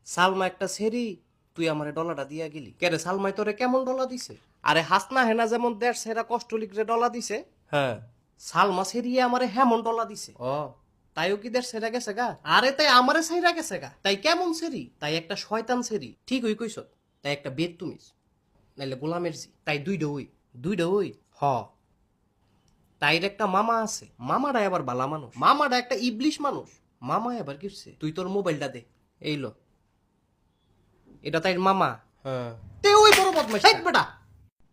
সালমা একটা সেরি, তুই আমারে ডলাটা দিয়া গেলি কেরে? সালমাই তোরে কেমন ডলা দিছে? আরে হাসনা হেনা যেমন দেড় সেরা কষ্ট লিখরে ডলা দিছে, হ্যাঁ সালমা সেরিয়ে আমারে হেমন ডলা দিছে। ও তাইও কি দেড় সেরা গেছে গা? আরে তাই আমারে সেরা গেছে গা। তাই কেমন সেরি? তাই একটা শয়তান সেরি, ঠিক হই কইছ। তাই একটা বেদ তুমিস, নাইলে গোলামের জি। তাই দুইটা হই হ। তাইর একটা মামা আছে, মামাটা আবার বালা মানুষ, মামাটা একটা ইবলিশ মানুষ। মামা এবার কিছে, তুই তোর মোবাইলটা দে। এই লো, এটা তাইর মামা। হ্যাঁ তে ওই বড় বদমাইশ বেটা।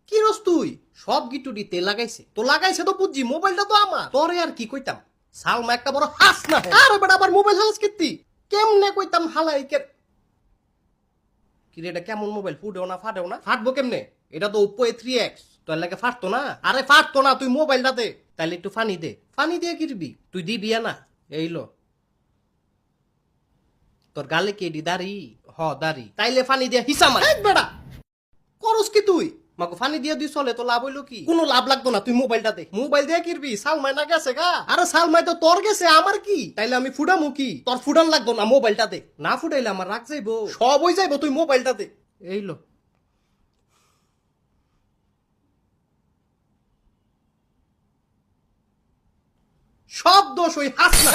কি রস তুই? সব গিটুডি তে লাগাইছে তো লাগাইছে তো বুঝছি, মোবাইলটা তো আমার। তোরে আর কি কইতাম, সালমা একটা বড় হাস না। আরে বেটা আবার মোবাইল হাস কিত্তি কেমনে কইতাম হালাই কে। কি রে এটা কেমন মোবাইল? ফুটেও না ফাটেও না। ফাটবো কেমনে? এটা তো Oppo A3X, তোর লাগে ফাটতো না। আরে ফাটতো না, তুই মোবাইলটা দে। তাইলে একটু ফানি দে। ফানি দিয়ে কিরবি তুই? দিবি না? এই লো, তোর গালে কি এডি দাড়ি? হ দাড়ি। তাইলে ফানি দিয়া হিসা মার। এই বেটা করস কি তুই? মাকে ফানি দিয়া দিস চলে তো লাভ হইলো কি? কোনো লাভ লাগতো না, তুই মোবাইলটা দে। মোবাইল দিয়ে কিরবি? সালমাই না গেছে গা। আরে সালমাই তো তোর গেছে, আমার কি? তাইলে আমি ফুডামু কি? তোর ফুডান লাগতো না, মোবাইলটা দে। না ফুটাইলে আমার রাগ যাইবো, সব হই যাইবো, তুই মোবাইলটা দে। এই লো, সব দোষ ওই হাস না।